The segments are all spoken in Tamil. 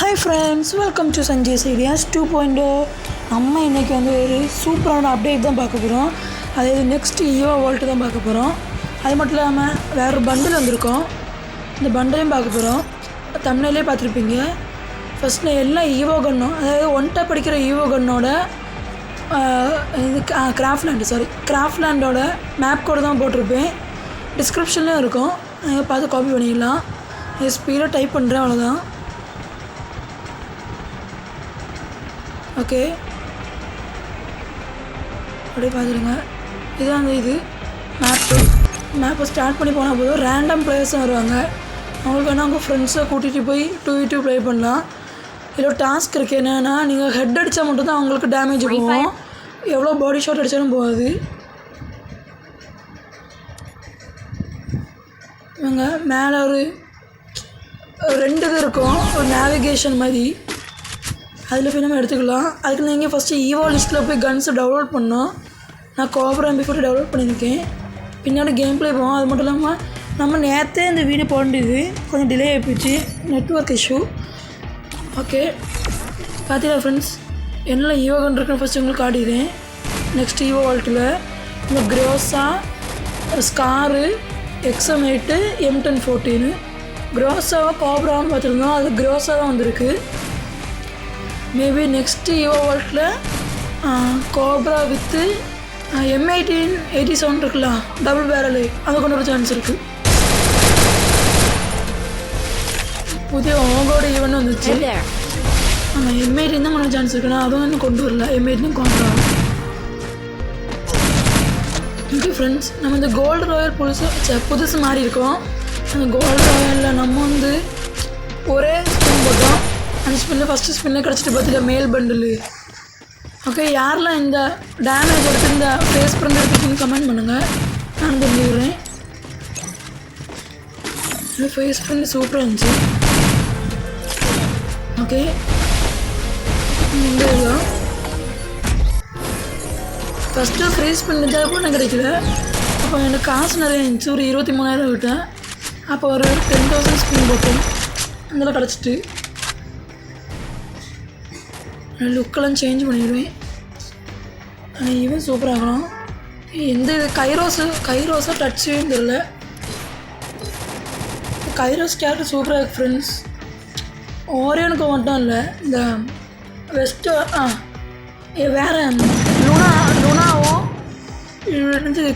Hi friends, welcome to Sanjay's ideas 2.0. நம்ம இன்றைக்கி ஒரு சூப்பரான அப்டேட் தான் பார்க்க போகிறோம். அதாவது நெக்ஸ்ட் ஈவோ வேர்ல்டு தான் பார்க்க போகிறோம். அது மட்டும் இல்லாமல் வேறு பண்டில் வந்திருக்கோம். இந்த பண்டிலையும் பார்க்க போகிறோம். தமிழ்லேயே பார்த்துருப்பீங்க. ஃபஸ்ட்டு எல்லா ஈவோ கன்னும், அதாவது ஒன்ட்டா படிக்கிற ஈவோ கன்னோட இது கிராஃப்ட்லேண்டோட மேப் கோடு தான் போட்டிருப்பேன். டிஸ்கிரிப்ஷன்லேயும் இருக்கும், பார்த்து காப்பி பண்ணிடலாம். ஸ்பீடாக டைப் பண்ணுறேன், அவ்வளோதான். ஓகே, அப்படியே பார்த்துருங்க. இதுதான் அந்த இது மேப்பை ஸ்டார்ட் பண்ணி போனால் போதும் ரேண்டம் பிளேயர்ஸும் வருவாங்க. அவங்களுக்கு வேணால் அவங்க ஃப்ரெண்ட்ஸை கூட்டிகிட்டு போய் 2v2 ப்ளே பண்ணலாம். இதில் டாஸ்க் இருக்குது. என்னென்னா, நீங்கள் ஹெட் அடித்தா மட்டும்தான் அவங்களுக்கு டேமேஜ் போகும். எவ்வளோ பாடி ஷாட் அடித்தாலும் போகாது. இவங்க மேலே ஒரு 2 இது இருக்கும், ஒரு நேவிகேஷன் மாதிரி. அதில் போய் நம்ம எடுத்துக்கலாம். அதுக்கு நீங்கள் ஃபஸ்ட்டு ஈவோ லிஸ்ட்டில் போய் கன்ஸை டவுன்லோட் பண்ணோம். நான் கோப்ரா MP40 டவுன்லோட் பண்ணியிருக்கேன். பின்னாடி கேம் ப்ளே போவோம். அது மட்டும் இல்லாமல் நம்ம நேற்றே இந்த வீடியோ போட வேண்டியது கொஞ்சம் டிலே ஆகிப்போச்சு, நெட்ஒர்க் இஷ்யூ. ஓகே, பார்த்தீங்களா ஃப்ரெண்ட்ஸ், என்னெல்லாம் ஈவோ கன் இருக்குன்னு ஃபஸ்ட்டு உங்களுக்கு காட்டிடுறேன். நெக்ஸ்ட் ஈவோ வேர்ல்டில் இந்த க்ரோஸா, ஸ்காரு, XM8, M1014. க்ரோஸாவை கோப்ரான்னு பார்த்துருந்தோம், அது க்ரோஸா தான் வந்திருக்கு. மேபி நெக்ஸ்ட்டு ஈவோ வேர்ல்டில் கோப்ரா வித்து M1887 இருக்குல்ல, டபுள் பேரலு, அதை கொண்டு வர சான்ஸ் இருக்குது. புதிய ஓகோட ஈவெண்ட் வந்துச்சு. ஆமாம், M18 தான் கொண்டு வர சான்ஸ் இருக்குன்னா அதுவும் இன்னும் கொண்டு வரல. M18 cobra. ஓகே ஃப்ரெண்ட்ஸ், நம்ம இந்த கோல்டு ராயல் புதுசு மாறி இருக்கோம். அந்த கோல்டு ராயலில் நம்ம ஒரே ஸ்பின் போட்டோம். அந்த ஸ்பின்னில் ஃபஸ்ட்டு ஸ்பின்னை கிடச்சிட்டு பார்த்துட்டு மேல் பண்டில். ஓகே, யாரெல்லாம் இந்த டேமேஜ் எடுத்து இந்த ஃபேஸ் பண்ண எடுத்துக்கின்னு கமெண்ட் பண்ணுங்கள், நான் தெரிஞ்சுக்கிறேன். இந்த ஃபேஸ் பண்ணி சூப்பராக இருந்துச்சு. ஓகே, இந்த இதுதான் ஃபஸ்ட்டு ஃப்ரீஸ் பண்ணி பண்ண கிடைக்கல. அப்போ எனக்கு காசு நிறைய இருந்துச்சு, ஒரு 23,000 விட்டேன். அப்போ ஒரு 10,000 ஸ்பின் போட்டேன், அதெல்லாம் கிடச்சிட்டு. லுக்கெல்லாம் சேஞ்ச் பண்ணிடுவேன். இவன் சூப்பராகலாம். எந்த இது கைரோஸாக டச்சே தெரில. கைரோஸ் கேரக்டர் சூப்பராக இருக்குது ஃப்ரெண்ட்ஸ். ஓரியனுக்கு மட்டும் இல்லை, இந்த வெஸ்ட்டு வேறு லுனாவும்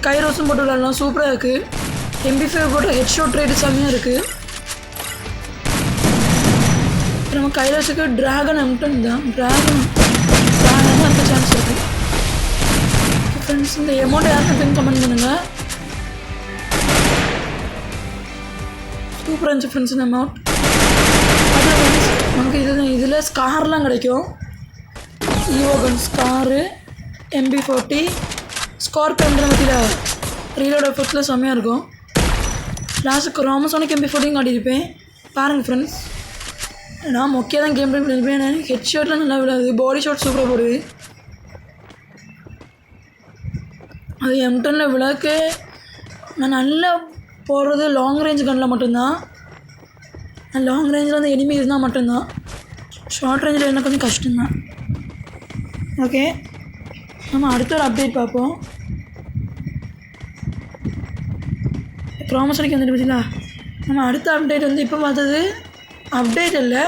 கைரோஸும் போட்டு விளாட்லாம், சூப்பராக இருக்குது. MP5 போட்டு ஹெட்ஷாட் ரேட்டு செம்மையாக இருக்குது. நம்ம கைலாஸுக்கு ட்ராகன் M10 தான், ட்ராகன் தான் இருக்க சான்ஸ் இருக்குது. ஃப்ரெண்ட்ஸ், இந்த எமௌண்ட் யாருக்குன்னு கமெண்ட் பண்ணுங்கள். சூப்பராக இருந்துச்சு ஃப்ரெண்ட்ஸ் இந்த அமௌண்ட். அதான் நமக்கு இதில் ஸ்கார்லாம் கிடைக்கும். ஈவோ கன் ஸ்காரு, MP40, ஸ்கார்பியன் பற்றியில் ரீலோட எஃபெக்ட்ஸில் செம்மையாக இருக்கும். லாஸ்ட்டுக்கு ரோமசோனிக் MP40 காட்டியிருப்பேன், பாருங்கள் ஃப்ரெண்ட்ஸ். நான் மொக்கையாக தான் கேம் ப்ளே பண்ணியிருப்பேன். எனக்கு ஹெட் ஷாட்லாம் நல்லா விடாது, பாடி ஷாட் சூப்பராக போடுது. அது M10 விளக்கு நான் நல்லா போடுறது லாங் ரேஞ்ச் கன்னில் மட்டும்தான். லாங் ரேஞ்சில் எனிமி இருந்தால் மட்டும்தான். ஷார்ட் ரேஞ்சில் எனக்கு கொஞ்சம் கஷ்டம்தான். ஓகே, நம்ம அடுத்த ஒரு அப்டேட் பார்ப்போம். ப்ராமோஷனுக்கு வந்துட்டு பார்த்தீங்களா. நம்ம அடுத்த அப்டேட் இப்போ பார்த்தது அப்டேட் இல்லை,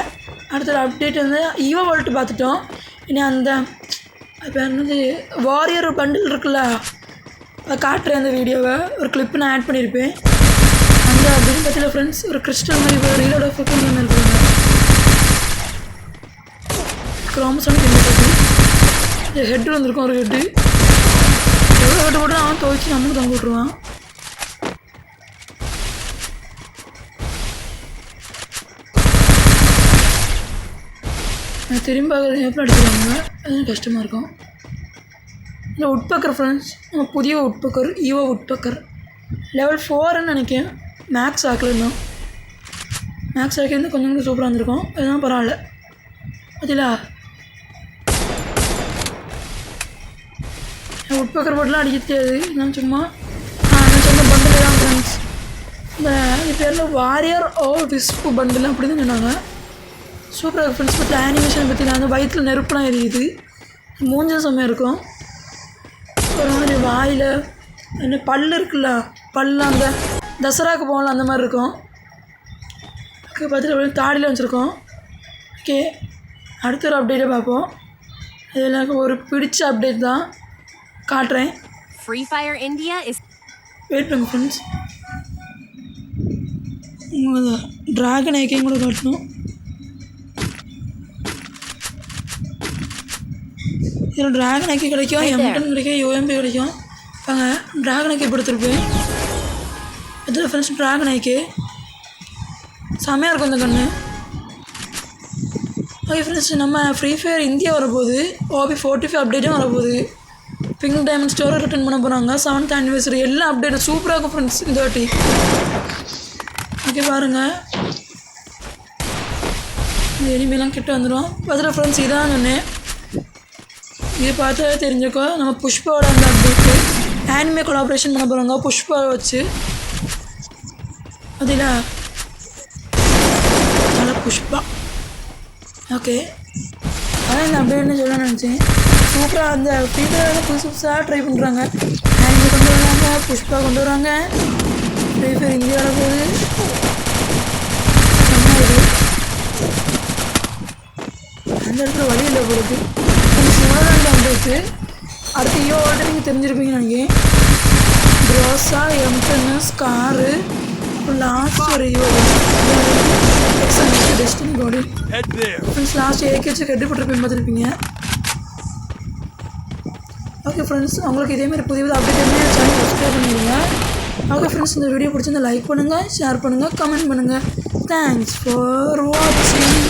அடுத்த அப்டேட் ஈவோ வேர்ல்டு பார்த்துட்டோம். இனி அந்த இப்போ என்னது வாரியர் பண்டில் இருக்குல்ல, அதை காட்டுறேன். அந்த வீடியோவை ஒரு கிளிப்பு நான் ஆட் பண்ணியிருப்பேன். அந்த அப்படின்னு பார்த்தீங்களா ஃப்ரெண்ட்ஸ், ஒரு கிறிஸ்டல் மாதிரி இப்போ ரீலோட ஃபோக்கஸ் மாதிரி இருக்குங்க. க்ரோமோசோம் இந்த ஹெட்டு வந்திருக்கும், ஒரு ஹெட்டு எவ்வளோ ஹெட்டு போட்டு அவன் துவைச்சி நம்மளுக்கு தங்க விட்ருவான். திரும்ப எப்படி அடிக்கிறாங்க, அதுவும் கஷ்டமாக இருக்கும். இல்லை உட்பக்கர் ஃப்ரெண்ட்ஸ், நம்ம புதிய உட்பக்கர் ஈவோ உட்பக்கர் லெவல் 4ன்னு நினைக்கிறேன். மேக்ஸ் ஆக்கல இன்னும், மேக்ஸ் ஆக்கிருந்து கொஞ்சம் சூப்பராக இருந்திருக்கும். அதுதான் பரவாயில்ல. பார்த்தீங்களா, உட்பக்கர் போட்டுலாம் அடிக்க தெரியாது. நான் சும்மா நான் சொன்ன பண்டில் தான் ஃப்ரெண்ட்ஸ். இந்த பேரில் வாரியர் விஸ்பு பண்டில் அப்படி தான் சொன்னாங்க. சூப்பராக இருக்கும் ஃப்ரெண்ட்ஸ். பற்றி அனிமேஷன் பற்றி நான் வந்து வயிற்றில் நெருப்புலாம் எரியுது, மூஞ்சும் செம்மையாக இருக்கும். ஒரு மாதிரி வாயில் என்ன பல் இருக்குல்ல, பல் அந்த தசராவுக்கு போகலாம் அந்த மாதிரி இருக்கும். ஓகே பார்த்துட்டு தாடியில் வச்சுருக்கோம். ஓகே அடுத்த ஒரு அப்டேட்டை பார்ப்போம். இது எனக்கு ஒரு பிடிச்ச அப்டேட் தான், காட்டுறேன். Free Fire India is wait பண்ணுங்க ஃப்ரெண்ட்ஸ், உங்களுக்கு ட்ராகன் ஐக்கையும் கூட காட்டணும். இதில் ட்ராகன் ஐக்கி கிடைக்கும், எம்டன் கிடைக்கும், யூஎம்பி கிடைக்கும். வாங்க ட்ராகன் ஐக்கி படுத்துருப்பேன். இதில் ஃப்ரெண்ட்ஸ் ட்ராகன் ஐக்கி செம்மையாக இருக்கும் இந்த கண்ணு. ஓகே ஃப்ரெண்ட்ஸ், நம்ம ஃப்ரீ ஃபயர் இந்தியா வரப்போகுது, ஓபி 45 அப்டேட்டும் வரப்போகுது. பிங்க் டைமண்ட் ஸ்டோரை ரிட்டர்ன் பண்ண போகிறாங்க, 7th anniversary எல்லா அப்டேட்டும் சூப்பராக இருக்கும் ஃப்ரெண்ட்ஸ் இந்த வாட்டி. ஓகே பாருங்கள், இந்த எனிமைலாம் கிட்ட வந்துடும். பார்த்துட்டு ஃப்ரெண்ட்ஸ் இதான் சொன்னேன், இதை பார்த்தாலே தெரிஞ்சுக்கோ. நம்ம புஷ்பாவோட அந்த அப்டேட்டு ஆனிமே கொலாபரேஷன் பண்ண போகிறாங்க புஷ்பாவை வச்சு. அதில் நல்ல புஷ்பா. ஓகே அதான் இந்த அப்டேட்னு சொல்ல நினச்சேன். சூப்பராக அந்த ஃப்ரீ ஃபயரில் புதுசு புதுசாக ட்ரை பண்ணுறாங்க. ஆனிமே கொண்டு வராங்க, புஷ்பா கொண்டு வராங்க. ஃப்ரீ ஃபயர் இந்தியாவில் போகுது. அந்த இடத்துல வழி இல்லை போகிறது. இவ்வளோதான் அப்டேட்டு. அடுத்து ஈவோட நீங்கள் தெரிஞ்சிருப்பீங்கன்னு நினைக்கிறேன். க்ரோஸா, எம்டென்எஸ், காரு, லாஸ்ட் ஒரு ஈவோ டெஸ்டினி கோடி ஃப்ரெண்ட்ஸ். லாஸ்ட் ஏகேச்சு கட்டுப்பட்டுருப்பேன் பார்த்துருப்பீங்க. ஓகே ஃப்ரெண்ட்ஸ், உங்களுக்கு இதேமாதிரி புதிய புது அப்டேட் என்ன சேனல் சப்ஸ்கிரைப் பண்ணிடுங்க. ஓகே ஃப்ரெண்ட்ஸ், இந்த வீடியோ பிடிச்சிருந்தா லைக் பண்ணுங்கள், ஷேர் பண்ணுங்கள், கமெண்ட் பண்ணுங்கள். தேங்க்ஸ் ஃபார் வாட்சிங்.